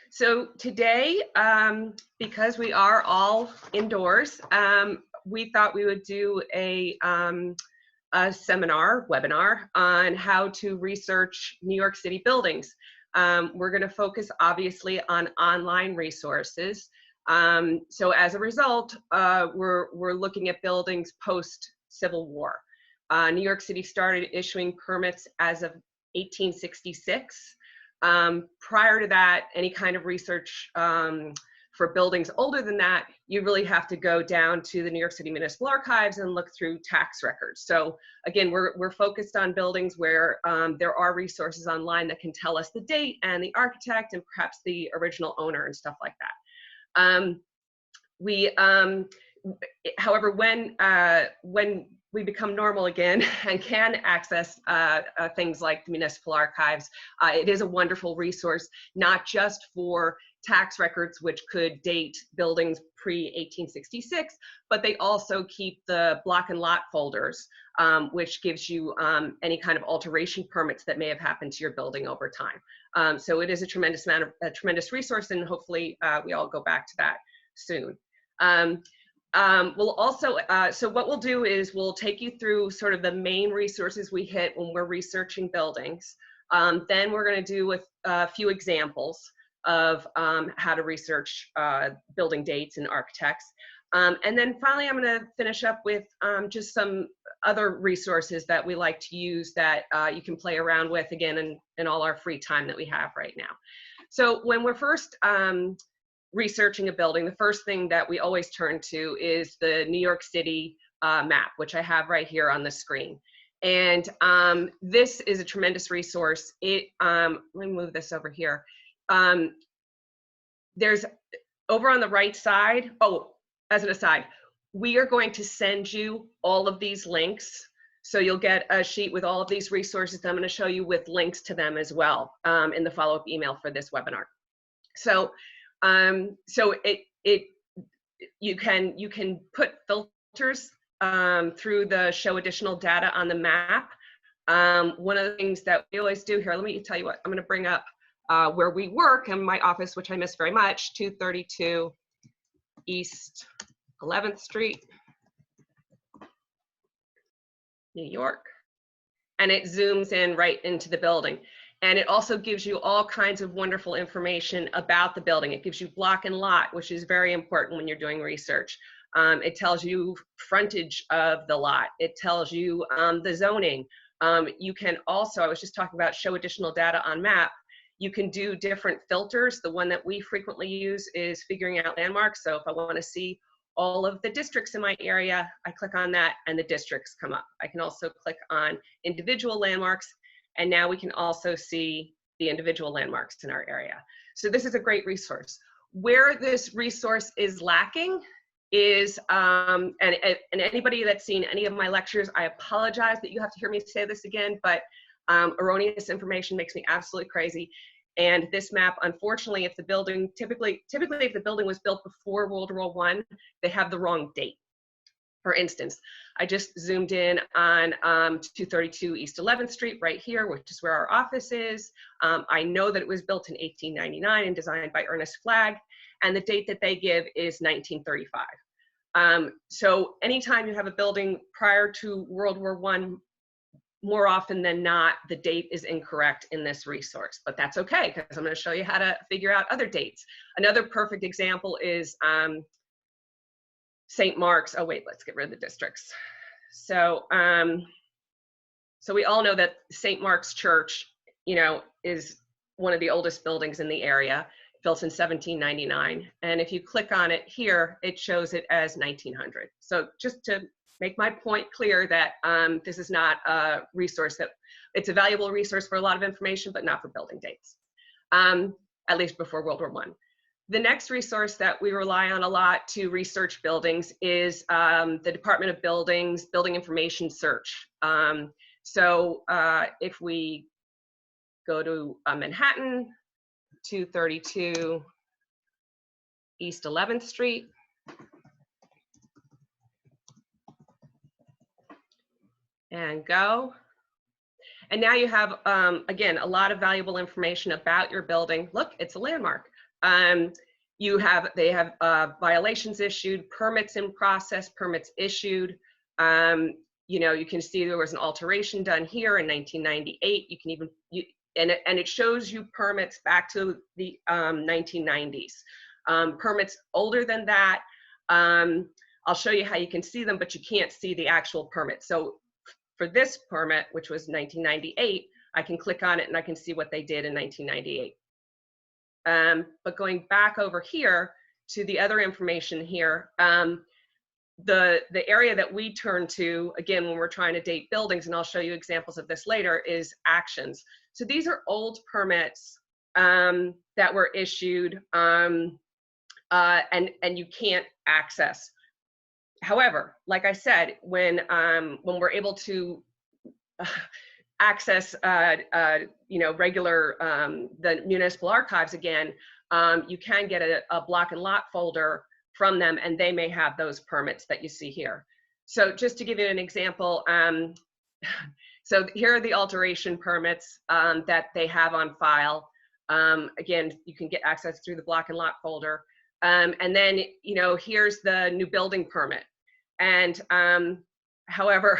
So today, because we are all indoors, we thought we would do a webinar on how to research New York City buildings. We're going to focus obviously on online resources. So as a result, we're looking at buildings post-Civil War. New York City started issuing permits as of 1866. Prior to that, any kind of research for buildings older than that, you really have to go down to the New York City Municipal Archives and look through tax records. So again, we're focused on buildings where there are resources online that can tell us the date and the architect and perhaps the original owner and stuff like that. However, when we become normal again and can access things like the municipal archives, it is a wonderful resource, not just for tax records, which could date buildings pre-1866, but they also keep the block and lot folders, which gives you any kind of alteration permits that may have happened to your building over time. So it is a tremendous resource, and hopefully we all go back to that soon. We'll also, so what we'll do is we'll take you through sort of the main resources we hit when we're researching buildings. Then we're going to do a few examples of how to research building dates and architects. And then finally, I'm going to finish up with just some other resources that we like to use that you can play around with, again, in all our free time that we have right now. So when we're first researching a building, the first thing that we always turn to is the New York City map, which I have right here on the screen. And this is a tremendous resource. Let me move this over here. There's over on the right side, oh, as an aside, we are going to send you all of these links. So you'll get a sheet with all of these resources that I'm going to show you with links to them as well in the follow-up email for this webinar. So you can put filters through the show additional data on the map. One of the things that we always do here, let me tell you what, I'm going to bring up where we work in my office, which I miss very much, 232 East 11th Street, New York. And it zooms in right into the building. And it also gives you all kinds of wonderful information about the building. It gives you block and lot, which is very important when you're doing research. It tells you frontage of the lot. It tells you the zoning. You can also, I was just talking about show additional data on map. You can do different filters. The one that we frequently use is figuring out landmarks. So if I want to see all of the districts in my area, I click on that and the districts come up. I can also click on individual landmarks, and now we can also see the individual landmarks in our area. So this is a great resource. Where this resource is lacking is, and anybody that's seen any of my lectures, I apologize that you have to hear me say this again, but erroneous information makes me absolutely crazy. And this map, unfortunately, if the building, typically if the building was built before World War I, they have the wrong date. For instance, I just zoomed in on 232 East 11th Street right here, which is where our office is. I know that it was built in 1899 and designed by Ernest Flagg, and the date that they give is 1935. So anytime you have a building prior to World War I, more often than not, the date is incorrect in this resource, but that's okay, because I'm going to show you how to figure out other dates. Another perfect example is St. Mark's. Oh wait, let's get rid of the districts. So, so we all know that St. Mark's Church, is one of the oldest buildings in the area, built in 1799. And if you click on it here, it shows it as 1900. So just to make my point clear that this is not a resource it's a valuable resource for a lot of information, but not for building dates, at least before World War I. The next resource that we rely on a lot to research buildings is the Department of Buildings Building Information Search. So if we go to Manhattan, 232 East 11th Street, and go. And now you have, again, a lot of valuable information about your building. Look, it's a landmark. They have violations issued, permits in process, permits issued. You know, you can see there was an alteration done here in 1998. You can even, and it shows you permits back to the 1990s. Permits older than that, I'll show you how you can see them, but you can't see the actual permit. So for this permit, which was 1998, I can click on it and I can see what they did in 1998. But going back over here to the other information here, the area that we turn to, again, when we're trying to date buildings, and I'll show you examples of this later, is actions. So these are old permits that were issued and you can't access. However, like I said, when we're able to access, you know, regular the municipal archives again, you can get a block and lot folder from them, and they may have those permits that you see here. So just to give you an example, so here are the alteration permits that they have on file. Again, you can get access through the block and lot folder. And then, you know, here's the new building permit. And however,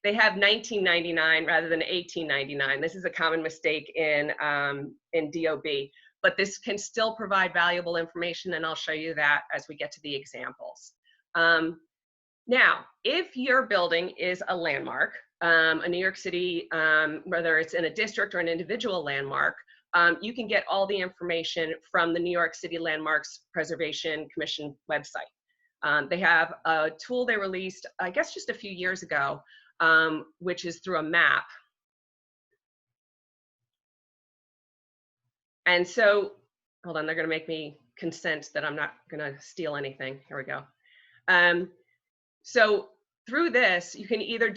they have 1999 rather than 1899. This is a common mistake in DOB, but this can still provide valuable information, and I'll show you that as we get to the examples. Now, if your building is a landmark, a New York City, whether it's in a district or an individual landmark, you can get all the information from the New York City Landmarks Preservation Commission website. They have a tool they released, I guess just a few years ago, which is through a map. And so, hold on, they're gonna make me consent that I'm not gonna steal anything. Here we go. So through this, you can either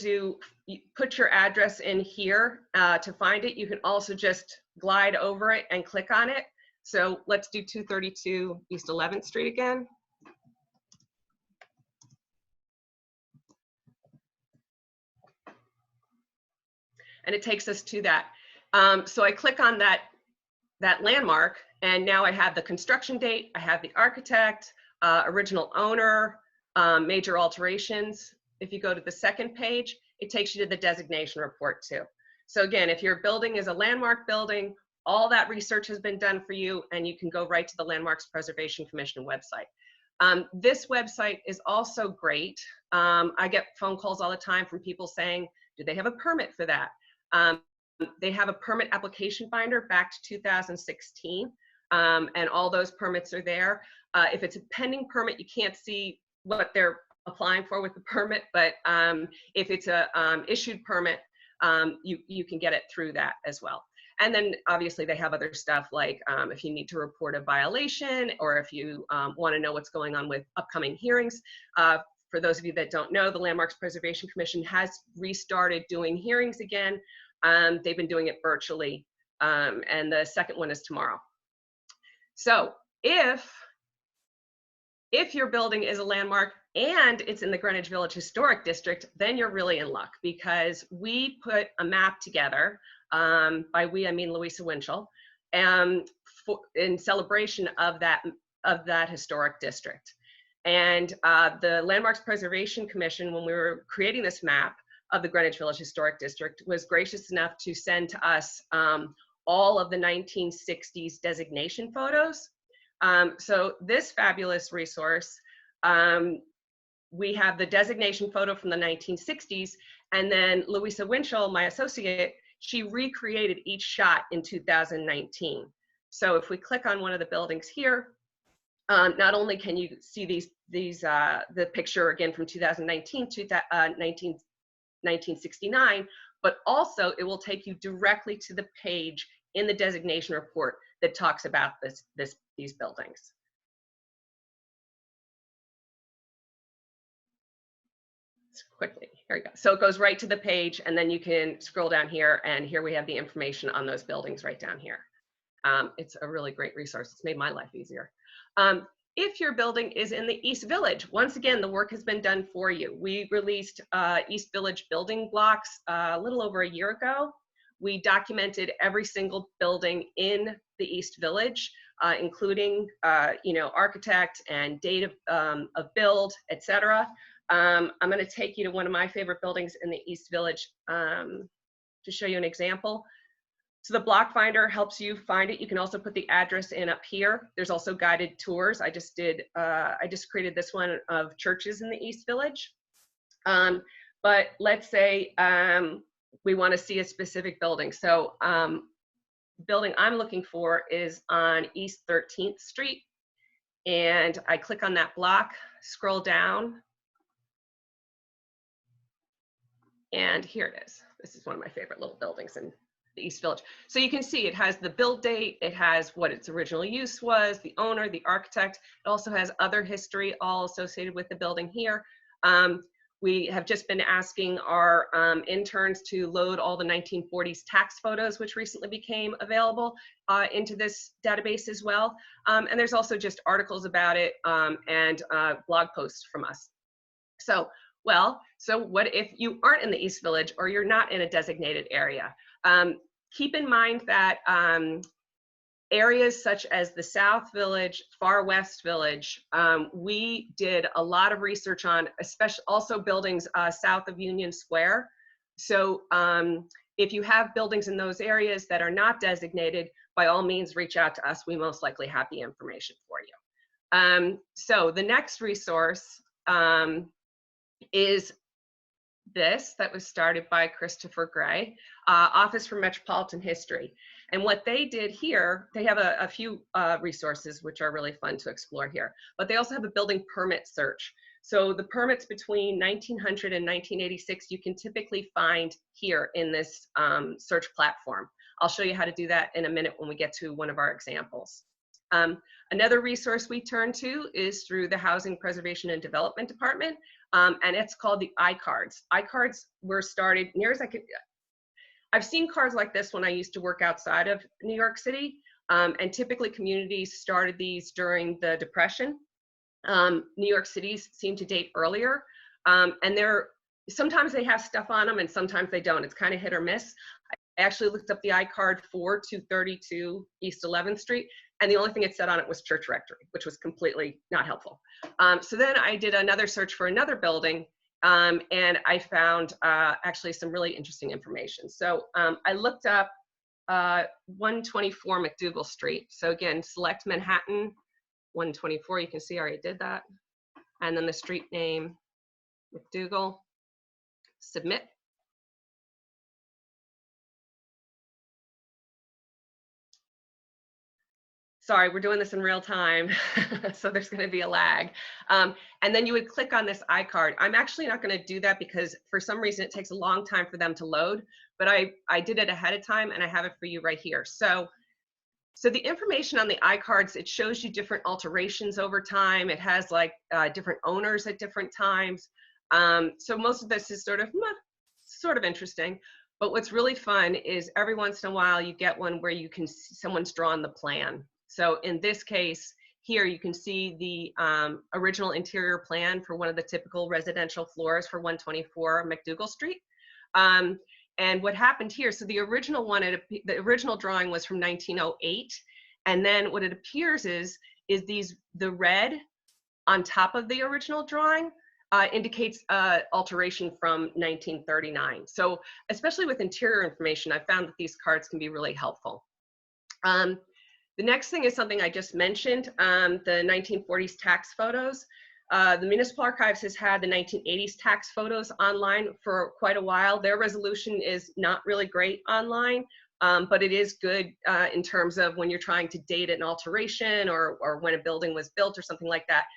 put your address in here to find it. You can also just glide over it and click on it. So let's do 232 East 11th Street again. And it takes us to that. So I click on that landmark, and now I have the construction date, I have the architect, original owner, major alterations. If you go to the second page, it takes you to the designation report too. So again, if your building is a landmark building, all that research has been done for you, and you can go right to the Landmarks Preservation Commission website. This website is also great. I get phone calls all the time from people saying, do they have a permit for that? They have a permit application binder back to 2016, and all those permits are there. If it's a pending permit, you can't see what they're applying for with the permit, but if it's a issued permit, you can get it through that as well. And then obviously they have other stuff like if you need to report a violation, or if you want to know what's going on with upcoming hearings. For those of you that don't know, the Landmarks Preservation Commission has restarted doing hearings again. They've been doing it virtually, and the second one is tomorrow. So if your building is a landmark and it's in the Greenwich Village Historic District, then you're really in luck, because we put a map together, by we I mean Louisa Winchell, in celebration of that historic district. And the Landmarks Preservation Commission, when we were creating this map of the Greenwich Village Historic District, was gracious enough to send to us all of the 1960s designation photos. So this fabulous resource, we have the designation photo from the 1960s, and then Louisa Winchell, my associate, she recreated each shot in 2019. So if we click on one of the buildings here, not only can you see the picture again from 2019 to 1969, but also it will take you directly to the page in the designation report that talks about these buildings. Quickly, here we go. So it goes right to the page, and then you can scroll down here, and here we have the information on those buildings right down here. It's a really great resource. It's made my life easier. If your building is in the East Village, once again, the work has been done for you. We released East Village building blocks a little over a year ago. We documented every single building in the East Village, including, architect and date of build, etc. I'm going to take you to one of my favorite buildings in the East Village to show you an example. So the block finder helps you find it. You can also put the address in up here. There's also guided tours. I just created this one of churches in the East Village. But let's say we want to see a specific building. So the building I'm looking for is on East 13th Street. And I click on that block, scroll down, and here it is. This is one of my favorite little buildings in the East Village. So you can see it has the build date, it has what its original use was, the owner, the architect. It also has other history all associated with the building here. We have just been asking our interns to load all the 1940s tax photos, which recently became available into this database as well. And there's also just articles about it and blog posts from us. So what if you aren't in the East Village or you're not in a designated area? Keep in mind that areas such as the South Village, Far West Village, we did a lot of research on, especially also buildings south of Union Square. So if you have buildings in those areas that are not designated, by all means, reach out to us. We most likely have the information for you. So the next resource is this, that was started by Christopher Gray, Office for Metropolitan History. And what they did here, they have a few resources which are really fun to explore here, but they also have a building permit search. So the permits between 1900 and 1986, you can typically find here in this search platform. I'll show you how to do that in a minute when we get to one of our examples. Another resource we turn to is through the Housing Preservation and Development Department, and it's called the iCards. iCards were started near as I could. I've seen cards like this when I used to work outside of New York City, and typically communities started these during the Depression. New York City's seem to date earlier, and sometimes they have stuff on them and sometimes they don't. It's kind of hit or miss. I actually looked up the iCard for 232 East 11th Street, and the only thing it said on it was Church Rectory, which was completely not helpful. So then I did another search for another building, and I found actually some really interesting information. So I looked up 124 McDougal Street. So again, select Manhattan, 124, you can see I already did that. And then the street name, McDougal, submit. Sorry, we're doing this in real time, so there's going to be a lag. And then you would click on this iCard. I'm actually not going to do that because for some reason it takes a long time for them to load, but I did it ahead of time and I have it for you right here. So the information on the iCards, it shows you different alterations over time. It has like different owners at different times. So most of this is sort of interesting. But what's really fun is every once in a while you get one where you can see someone's drawn the plan. So in this case, here you can see the original interior plan for one of the typical residential floors for 124 McDougal Street. And what happened here, so the original one, the original drawing was from 1908. And then what it appears is the red on top of the original drawing indicates alteration from 1939. So especially with interior information, I found that these cards can be really helpful. The next thing is something I just mentioned, the 1940s tax photos. The Municipal Archives has had the 1980s tax photos online for quite a while. Their resolution is not really great online, but it is good in terms of when you're trying to date an alteration or when a building was built or something like that.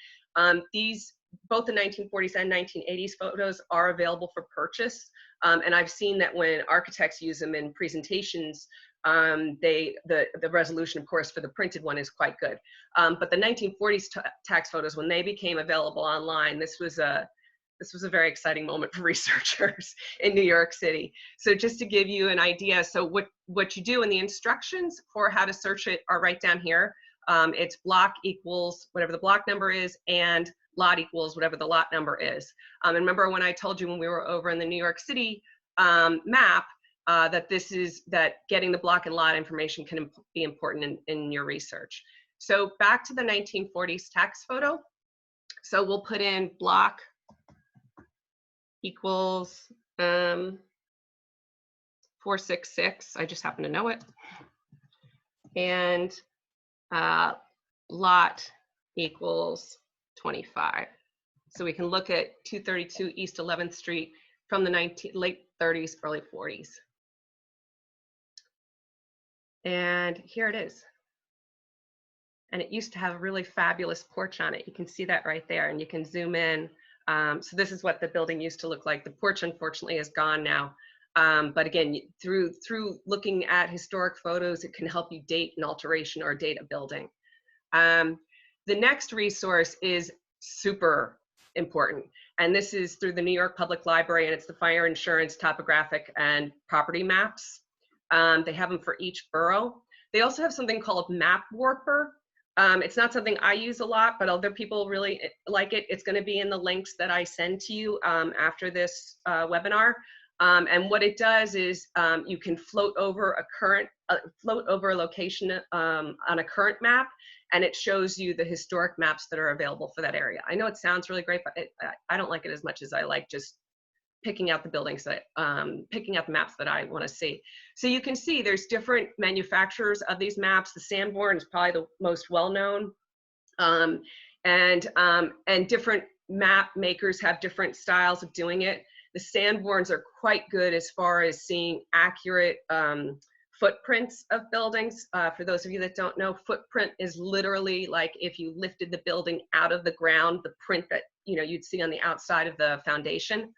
Both the 1940s and 1980s photos are available for purchase. And I've seen that when architects use them in presentations, the resolution, of course, for the printed one is quite good. But the 1940s tax photos, when they became available online, this was a very exciting moment for researchers in New York City. So just to give you an idea, so what you do in the instructions for how to search it are right down here. It's block equals whatever the block number is, and lot equals whatever the lot number is. And remember when I told you when we were over in the New York City map, that getting the block and lot information can be important in your research. So back to the 1940s tax photo. So we'll put in block equals 466. I just happen to know it. And lot equals 25. So we can look at 232 East 11th Street from the late 30s, early 40s. And here it is. And it used to have a really fabulous porch on it. You can see that right there, and you can zoom in. So this is what the building used to look like. The porch, unfortunately, is gone now. But again, through looking at historic photos, it can help you date an alteration or date a building. The next resource is super important. And this is through the New York Public Library, and it's the Fire Insurance Topographic and Property Maps. They have them for each borough. They also have something called Map Warper. It's not something I use a lot, but other people really like it. It's going to be in the links that I send to you after this webinar. And what it does is you can float over a location on a current map, and it shows you the historic maps that are available for that area. I know it sounds really great, but I don't like it as much as I like just picking out the buildings that, picking out the maps that I want to see. So you can see there's different manufacturers of these maps. The Sanborn is probably the most well-known, and different map makers have different styles of doing it. The Sanborns are quite good as far as seeing accurate footprints of buildings. For those of you that don't know, footprint is literally like if you lifted the building out of the ground, the print that you'd see on the outside of the foundation.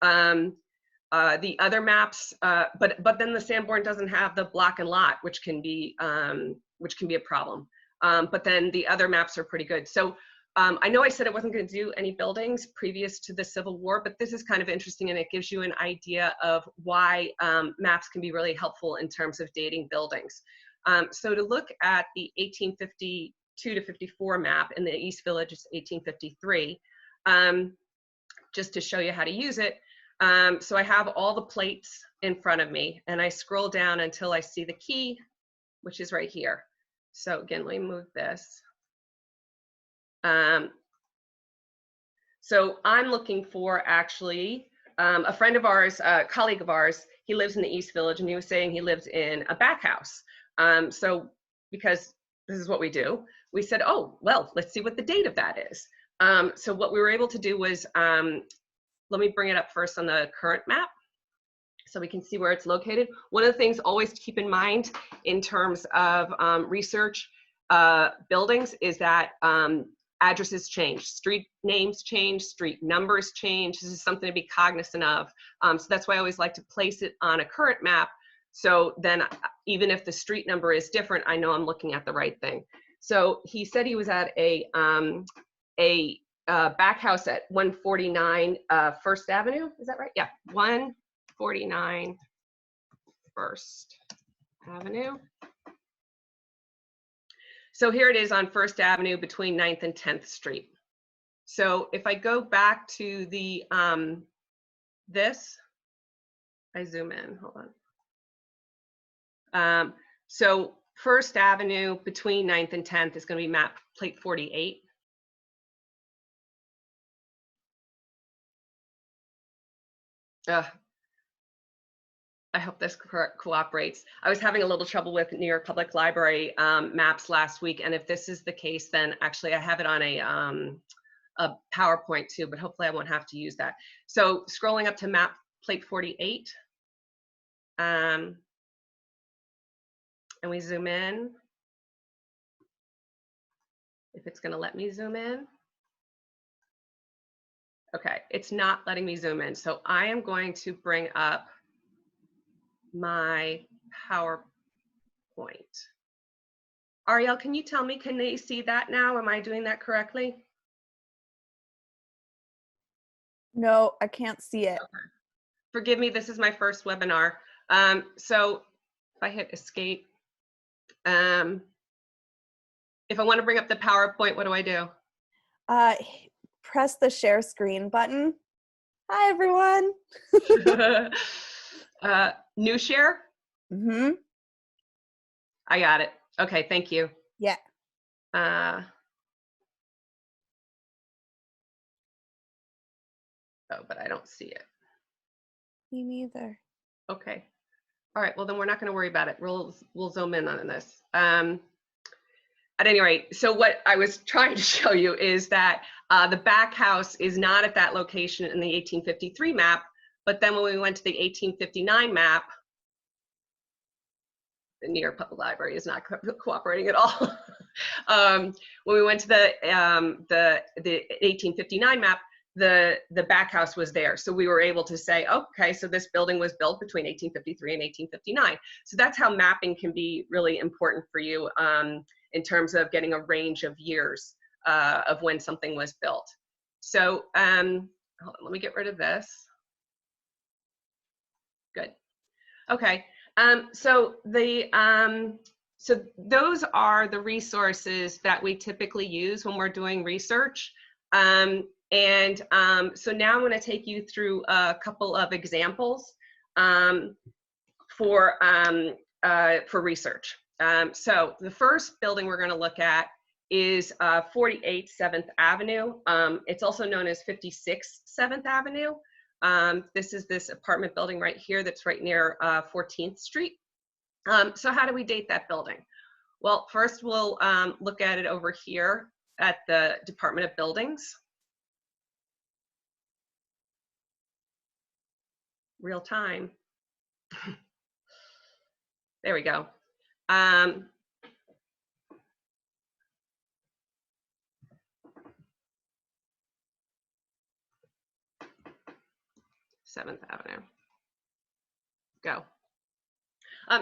The other maps, but then the Sanborn doesn't have the block and lot, which can be a problem. But then the other maps are pretty good. So I know I said I wasn't going to do any buildings previous to the Civil War, but this is kind of interesting, and it gives you an idea of why maps can be really helpful in terms of dating buildings. So to look at the 1852 to 54 map in the East Village, it's 1853, just to show you how to use it. So I have all the plates in front of me, and I scroll down until I see the key, which is right here. So again, let me move this. So I'm looking for actually a friend of ours, a colleague of ours. He lives in the East Village, and he was saying he lives in a back house. So because this is what we do, we said, oh, well, let's see what the date of that is. So what we were able to do was, let me bring it up first on the current map so we can see where it's located. One of the things always to keep in mind in terms of research buildings is that addresses change, street names change, street numbers change. This is something to be cognizant of. So that's why I always like to place it on a current map. So then even if the street number is different, I know I'm looking at the right thing. So he said he was at a back house at 149 First Avenue. Is that right? Yeah, 149 First Avenue. So here it is on First Avenue between 9th and 10th Street. So if I go back to the, I zoom in, hold on. So First Avenue between 9th and 10th is going to be map plate 48. I hope this cooperates. I was having a little trouble with New York Public Library maps last week, and if this is the case, then actually I have it on a PowerPoint too, but hopefully I won't have to use that. So scrolling up to map plate 48, and we zoom in, if it's gonna let me zoom in. Okay, it's not letting me zoom in. So I am going to bring up my PowerPoint. Ariel, can you tell me, can they see that now? Am I doing that correctly? No, I can't see it. Okay. Forgive me, this is my first webinar. So if I hit escape, if I want to bring up the PowerPoint, what do I do? Press the share screen button. Hi, everyone. New share? Mm-hmm. I got it. Okay, thank you. Yeah. Oh, but I don't see it. Me neither. Okay. All right, well then we're not going to worry about it. We'll zoom in on this. At any rate, so what I was trying to show you is that the back house is not at that location in the 1853 map, but then when we went to the 1859 map, the New York Public Library is not cooperating at all. When we went to the 1859 map, the back house was there. So we were able to say, okay, so this building was built between 1853 and 1859. So that's how mapping can be really important for you in terms of getting a range of years of when something was built. So hold on, let me get rid of this. Good. Okay. So those are the resources that we typically use when we're doing research. So now I'm going to take you through a couple of examples for research. So the first building we're going to look at is 48 7th Avenue. It's also known as 56 7th Avenue. This is this apartment building right here that's right near 14th Street. So how do we date that building? Well, first we'll look at it over here at the Department of Buildings. Real time. There we go. 7th Avenue. Go.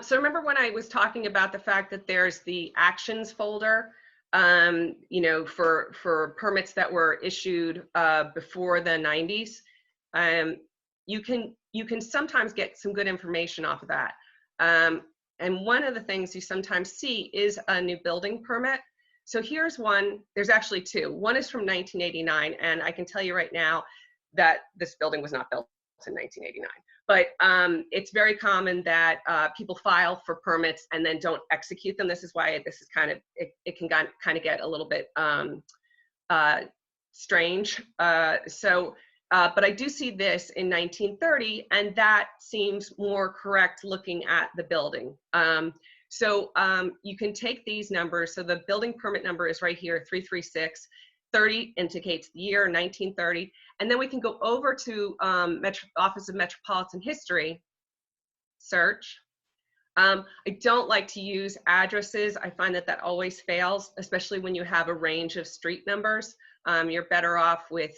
So remember when I was talking about the fact that there's the actions folder, you know, for permits that were issued before the 90s. You can sometimes get some good information off of that. And one of the things you sometimes see is a new building permit. So here's one. There's actually two. One is from 1989, and I can tell you right now that this building was not built in 1989. But it's very common that people file for permits and then don't execute them. This is why this is kind of, it can kind of get a little bit strange. But I do see this in 1930, and that seems more correct looking at the building. You can take these numbers. So the building permit number is right here, 336. 30 indicates the year, 1930. And then we can go over to Office of Metropolitan History, search. I don't like to use addresses. I find that always fails, especially when you have a range of street numbers. You're better off with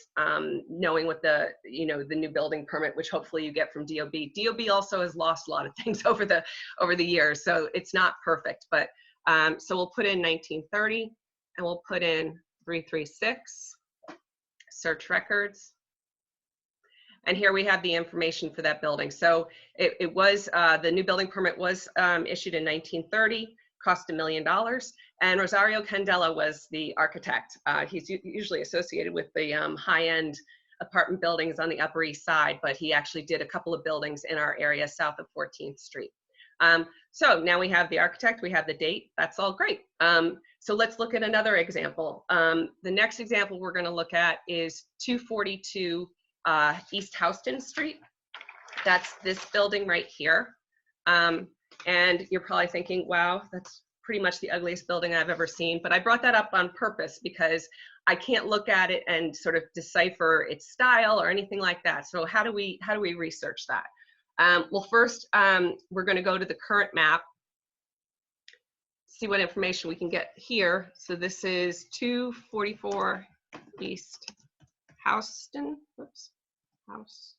knowing what the new building permit, which hopefully you get from DOB. DOB also has lost a lot of things over the years, so it's not perfect. But so we'll put in 1930, and we'll put in 336, search records. And here we have the information for that building. So it was, the new building permit was issued in 1930, cost $1 million. And Rosario Candela was the architect. He's usually associated with the high-end apartment buildings on the Upper East Side, but he actually did a couple of buildings in our area south of 14th Street. So now we have the architect, we have the date, that's all great. So let's look at another example. The next example we're going to look at is 242 East Houston Street. That's this building right here. And you're probably thinking, wow, that's pretty much the ugliest building I've ever seen. But I brought that up on purpose because I can't look at it and sort of decipher its style or anything like that. So how do we research that? Well, first, we're going to go to the current map, see what information we can get here. So this is 244 East Houston. Whoops, house.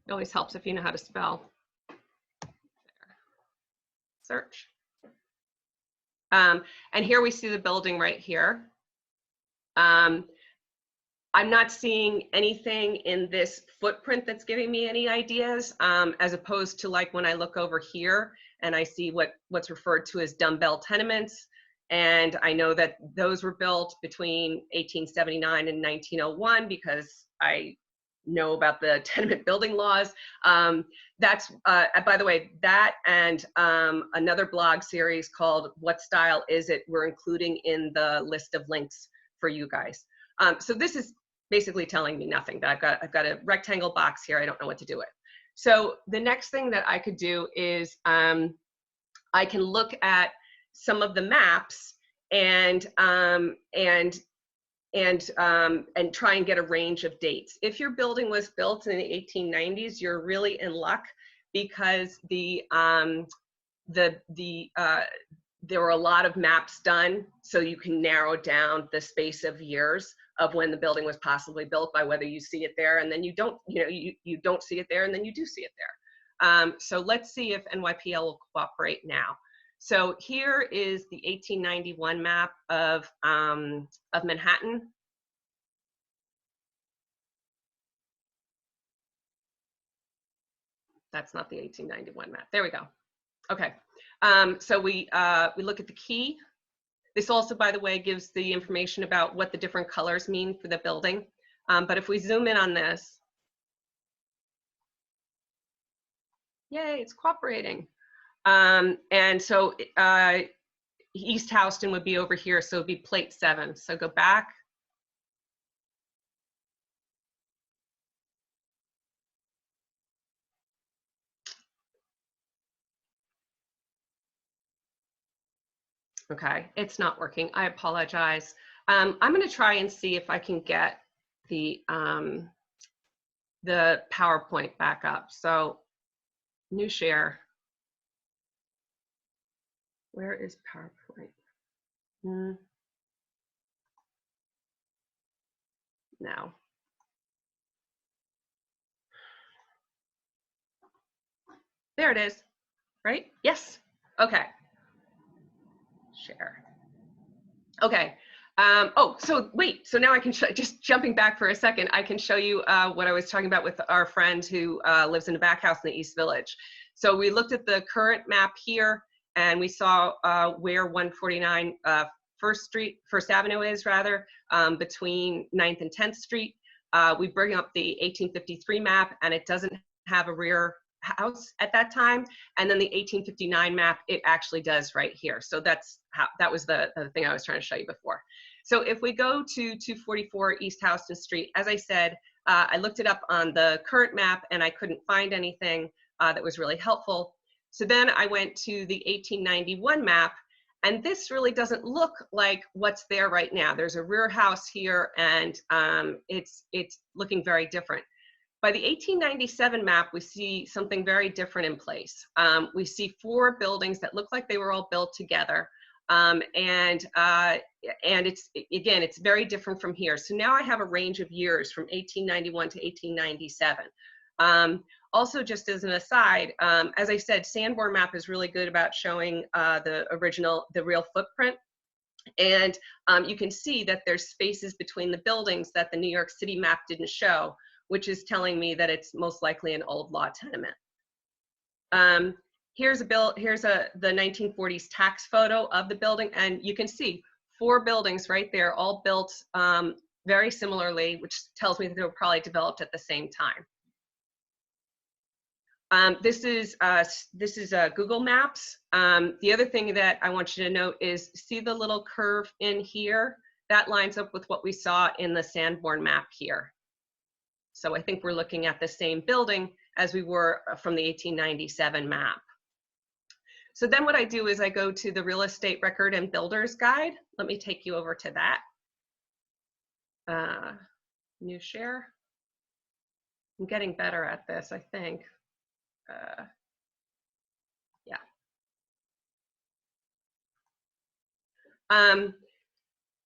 It always helps if you know how to spell. There. Search. And here we see the building right here. I'm not seeing anything in this footprint that's giving me any ideas, as opposed to like when I look over here and I see what's referred to as dumbbell tenements. And I know that those were built between 1879 and 1901 because I know about the tenement building laws. That's, by the way, that and another blog series called What Style Is It? We're including in the list of links for you guys. So this is basically telling me nothing. That I've got a rectangle box here. I don't know what to do with. So the next thing that I could do is I can look at some of the maps and try and get a range of dates. If your building was built in the 1890s, you're really in luck, because there were a lot of maps done, so you can narrow down the space of years of when the building was possibly built by whether you see it there and then you don't, you don't see it there and then you do see it there. So let's see if NYPL will cooperate now. So here is the 1891 map of Manhattan. That's not the 1891 map. There we go. Okay. So we look at the key. This also, by the way, gives the information about what the different colors mean for the building. But if we zoom in on this, yay, it's cooperating. And so East Houston would be over here, so it'd be plate 7. So go back. Okay, it's not working. I apologize. I'm going to try and see if I can get the PowerPoint back up. So new share. Where is PowerPoint? No. There it is, right? Yes. Okay. Share. Okay. Oh, so wait, so now I can just jumping back for a second, I can show you what I was talking about with our friend who lives in the back house in the East Village. So we looked at the current map here, and we saw where 149 First Avenue is, rather, between 9th and 10th Street. We bring up the 1853 map, and it doesn't have a rear house at that time. And then the 1859 map, it actually does right here. So that's how, that was the thing I was trying to show you before. So if we go to 244 East Houston Street, as I said, I looked it up on the current map and I couldn't find anything that was really helpful. So then I went to the 1891 map, and this really doesn't look like what's there right now. There's a rear house here, and it's looking very different. By the 1897 map, we see something very different in place. We see 4 buildings that look like they were all built together. And it's very different from here. So now I have a range of years from 1891 to 1897. Also, just as an aside, as I said, Sanborn map is really good about showing the real footprint. And you can see that there's spaces between the buildings that the New York City map didn't show, which is telling me that it's most likely an old law tenement. Here's the 1940s tax photo of the building, and you can see 4 buildings right there, all built very similarly, which tells me that they were probably developed at the same time. This is Google Maps. The other thing that I want you to note is, see the little curve in here? That lines up with what we saw in the Sanborn map here. So I think we're looking at the same building as we were from the 1897 map. So then what I do is I go to the Real Estate Record and Builder's Guide. Let me take you over to that. New share. I'm getting better at this, I think. Yeah.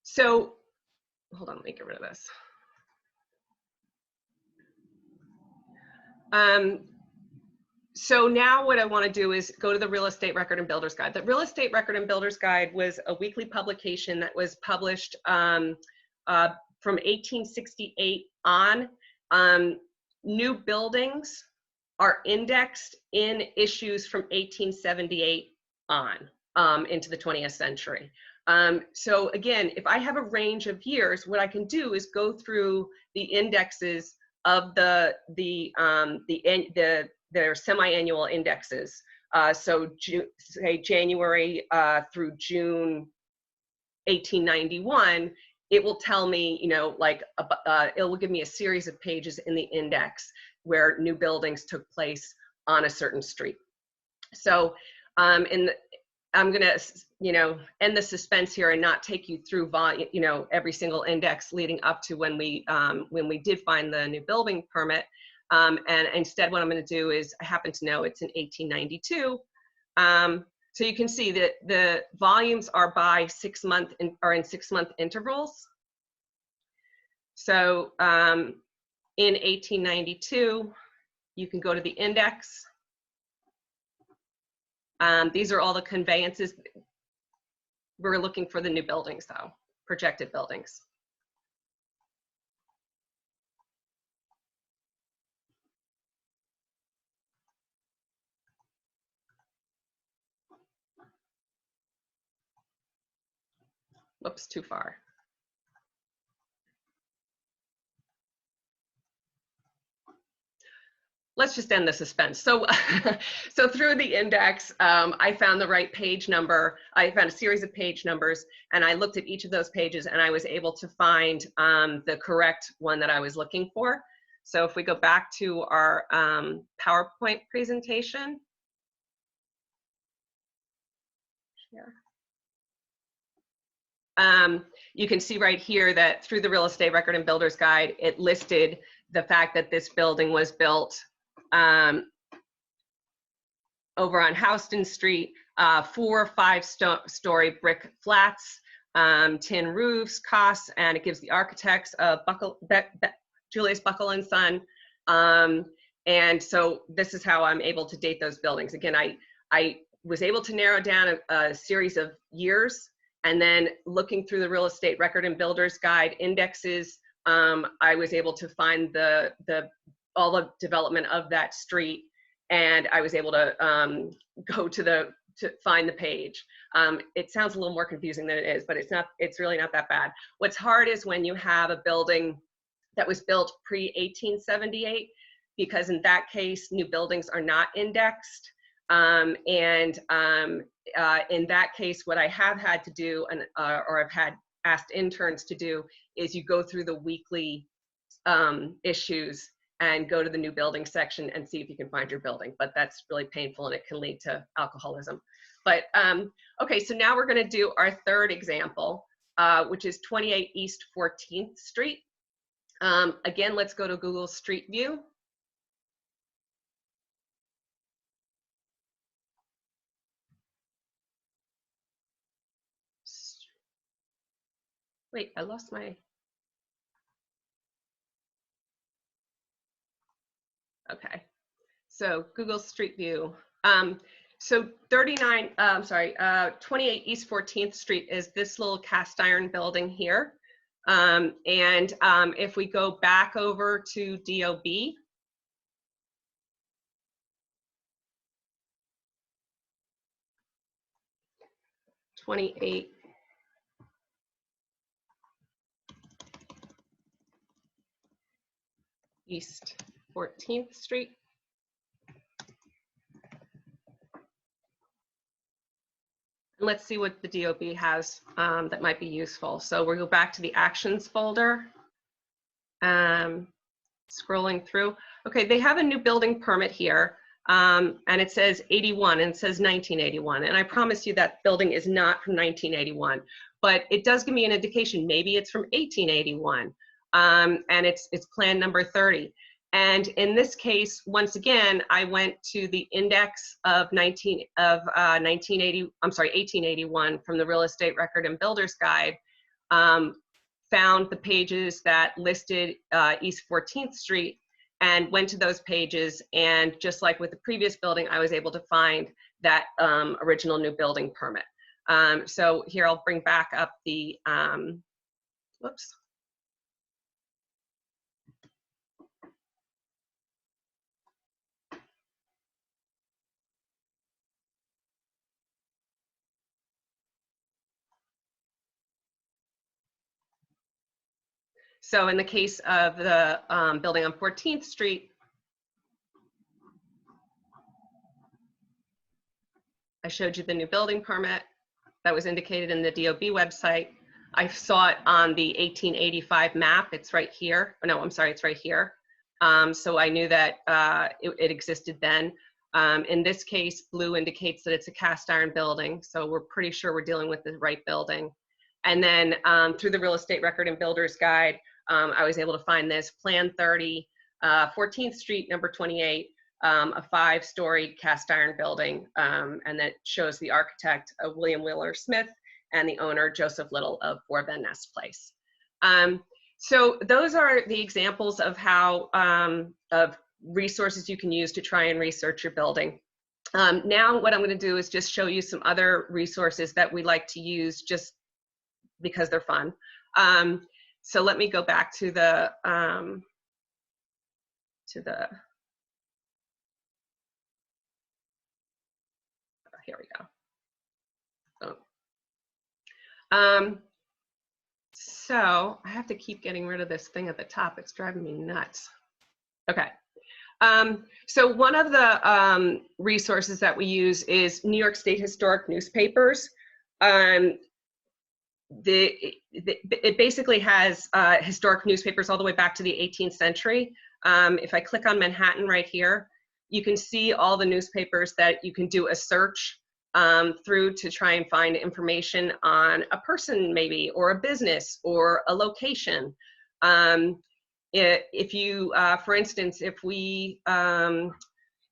So hold on, let me get rid of this. So now what I want to do is go to the Real Estate Record and Builder's Guide. The Real Estate Record and Builder's Guide was a weekly publication that was published from 1868 on. New buildings are indexed in issues from 1878 on into the 20th century. So again, if I have a range of years, what I can do is go through the indexes of their semi-annual indexes. So say January through June 1891, it will tell me, you know, like it will give me a series of pages in the index where new buildings took place on a certain street. So I'm gonna, you know, end the suspense here and not take you through you know, every single index leading up to when we did find the new building permit. And instead, what I'm going to do is, I happen to know it's in 1892. So you can see that the volumes are by 6 month are in 6 month intervals. So in 1892, you can go to the index. These are all the conveyances. We're looking for the new buildings, though, projected buildings. Whoops, too far. Let's just end the suspense. So, so through the index, I found the right page number. I found a series of page numbers, and I looked at each of those pages, and I was able to find the correct one that I was looking for. So if we go back to our PowerPoint presentation. You can see right here that through the Real Estate Record and Builder's Guide, it listed the fact that this building was built over on Houston Street, 4 or 5 story brick flats, tin roofs, costs, and it gives the architects Julius Buckle and Son. And so this is how I'm able to date those buildings. Again, I was able to narrow down a series of years, and then looking through the Real Estate Record and Builder's Guide indexes, I was able to find all the development of that street, and I was able to go to find the page. It sounds a little more confusing than it is, but it's really not that bad. What's hard is when you have a building that was built pre-1878, because in that case, new buildings are not indexed. In that case, what I have had to do, or I've had asked interns to do, is you go through the weekly issues and go to the new building section and see if you can find your building. But that's really painful, and it can lead to alcoholism. But okay, so now we're going to do our third example, which is 28 East 14th Street. Again, let's go to Google Street View. Wait, I lost my. Okay, so Google Street View. So 28 East 14th Street is this little cast iron building here. If we go back over to DOB, (28) East 14th Street. And let's see what the DOB has that might be useful. So we'll go back to the actions folder. Scrolling through. Okay, they have a new building permit here, and it says 81, and it says 1981. And I promise you that building is not from 1981, but it does give me an indication. Maybe it's from 1881, and it's plan number 30. And in this case, once again, I went to the index of 1881 from the Real Estate Record and Builder's Guide, found the pages that listed East 14th Street, and went to those pages. And just like with the previous building, I was able to find that original new building permit. So here I'll bring back up the, whoops. So in the case of the building on 14th Street, I showed you the new building permit that was indicated in the DOB website. I saw it on the 1885 map. It's right here. Oh, no, I'm sorry, it's right here. So I knew that it existed then. In this case, blue indicates that it's a cast iron building. So we're pretty sure we're dealing with the right building. And then through the real estate record and builder's guide, I was able to find this Plan 30, 14th Street, number 28, a 5-story cast iron building. And that shows the architect of William Wheeler Smith and the owner, Joseph Little of 4 Van Ness Place. So those are the examples of how, of resources you can use to try and research your building. Now what I'm going to do is just show you some other resources that we like to use just because they're fun. So let me go back to the here we go. So I have to keep getting rid of this thing at the top. It's driving me nuts. Okay. So one of the resources that we use is New York State Historic Newspapers. It basically has historic newspapers all the way back to the 18th century. If I click on Manhattan right here, you can see all the newspapers that you can do a search through to try and find information on a person maybe, or a business, or a location. If you, for instance, if we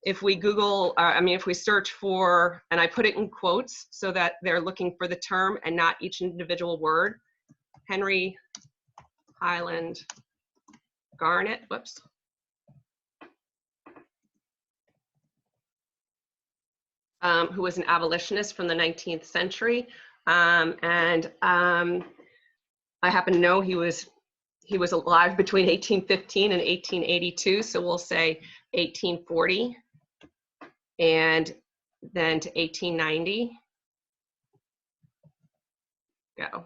Google, if we search for, and I put it in quotes so that they're looking for the term and not each individual word, Henry Highland Garnet, whoops. Who was an abolitionist from the 19th century. I happen to know he was alive between 1815 and 1882, so we'll say 1840 and then to 1890. Go.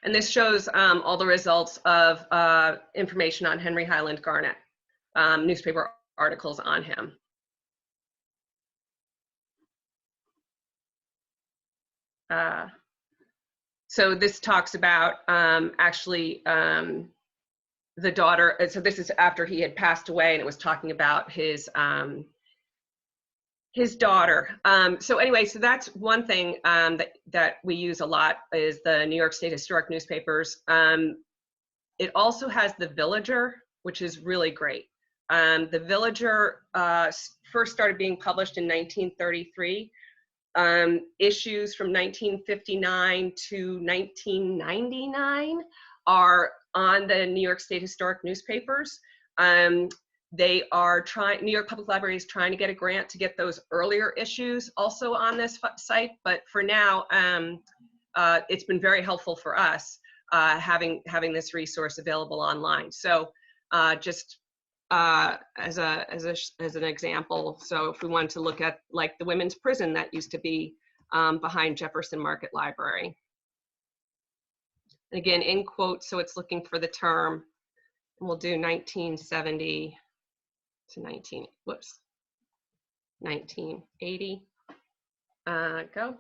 And this shows all the results of information on Henry Highland Garnet, newspaper articles on him. So this talks about actually the daughter, so this is after he had passed away, and it was talking about his daughter. So anyway, so that's one thing that we use a lot is the New York State Historic Newspapers. It also has the Villager, which is really great. The Villager first started being published in 1933. Issues from 1959 to 1999 are on the New York State Historic Newspapers. They are New York Public Library is trying to get a grant to get those earlier issues also on this site, but for now, it's been very helpful for us having this resource available online. So just as an example, so if we wanted to look at like the women's prison that used to be behind Jefferson Market Library. And again, in quotes, so it's looking for the term. And we'll do 1970 to 1980. Go.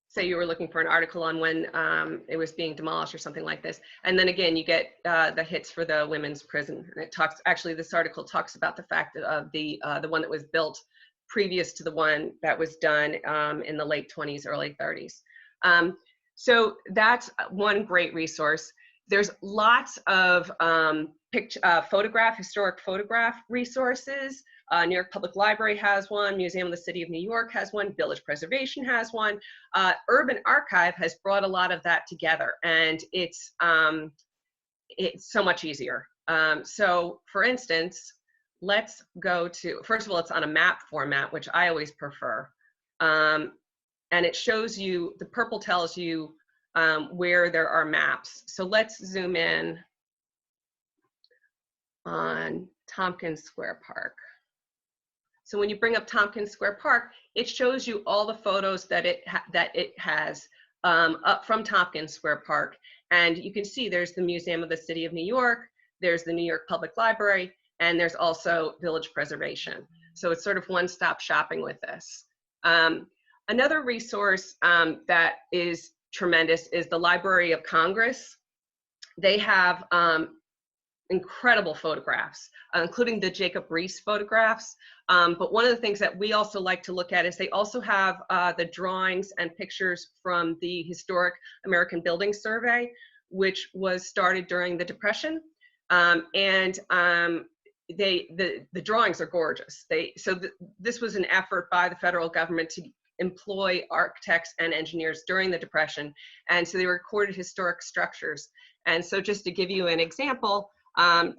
Say you were looking for an article on when it was being demolished or something like this. And then again, you get the hits for the women's prison. And it talks, actually this article talks about the fact of the one that was built previous to the one that was done in the late 20s, early 30s. So that's one great resource. There's lots of historic photograph resources. New York Public Library has one, Museum of the City of New York has one, Village Preservation has one. Urban Archive has brought a lot of that together, and it's so much easier. So for instance, let's go to, first of all, it's on a map format, which I always prefer. And it shows you, the purple tells you where there are maps. So let's zoom in on Tompkins Square Park. So when you bring up Tompkins Square Park, it shows you all the photos that it has up from Tompkins Square Park. And you can see there's the Museum of the City of New York, there's the New York Public Library, and there's also Village Preservation. So it's sort of one-stop shopping with this. Another resource that is tremendous is the Library of Congress. They have incredible photographs, including the Jacob Riis photographs. But one of the things that we also like to look at is they also have the drawings and pictures from the Historic American Building Survey, which was started during the Depression. The drawings are gorgeous. This was an effort by the federal government to employ architects and engineers during the Depression. And so they recorded historic structures. And so just to give you an example,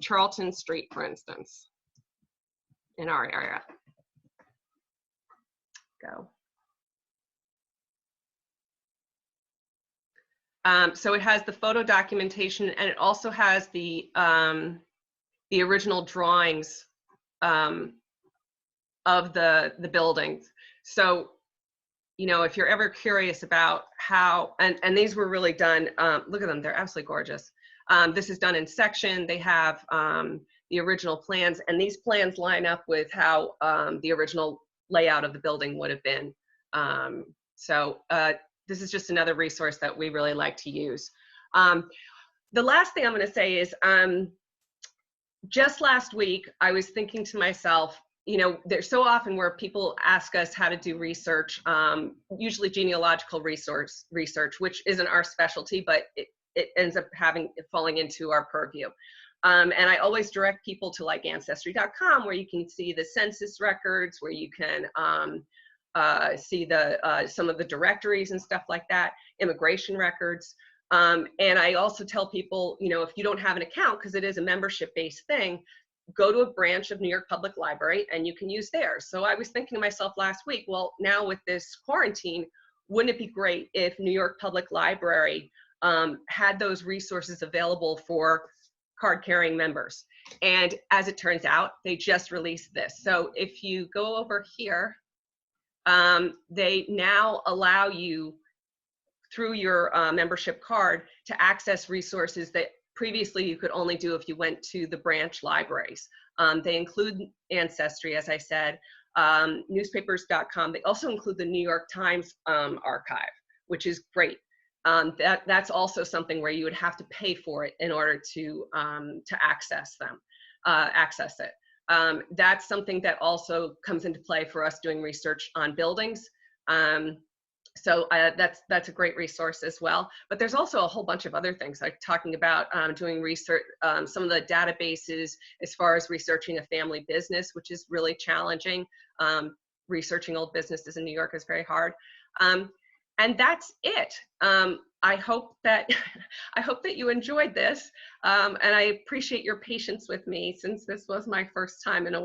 Charlton Street, for instance, in our area. Go. So it has the photo documentation, and it also has the original drawings of the buildings. So, you know, if you're ever curious about how, and these were really done, look at them, they're absolutely gorgeous. This is done in section. They have the original plans, and these plans line up with how the original layout of the building would have been. This is just another resource that we really like to use. The last thing I'm going to say is just last week, I was thinking to myself, you know, there's so often where people ask us how to do research, usually genealogical research, which isn't our specialty, but it ends up falling into our purview. And I always direct people to like Ancestry.com, where you can see the census records, where you can see some of the directories and stuff like that, immigration records. And I also tell people, you know, if you don't have an account, because it is a membership-based thing, go to a branch of New York Public Library and you can use theirs. So I was thinking to myself last week, well, now with this quarantine, wouldn't it be great if New York Public Library had those resources available for card-carrying members? And as it turns out, they just released this. So if you go over here, they now allow you, through your membership card, to access resources that previously you could only do if you went to the branch libraries. They include Ancestry, as I said, newspapers.com. They also include the New York Times archive, which is great. That's also something where you would have to pay for it in order to access it. That's something that also comes into play for us doing research on buildings. So that's a great resource as well. But there's also a whole bunch of other things, like talking about doing research, some of the databases as far as researching a family business, which is really challenging. Researching old businesses in New York is very hard. And that's it. I hope that you enjoyed this, and I appreciate your patience with me, since this was my first time in a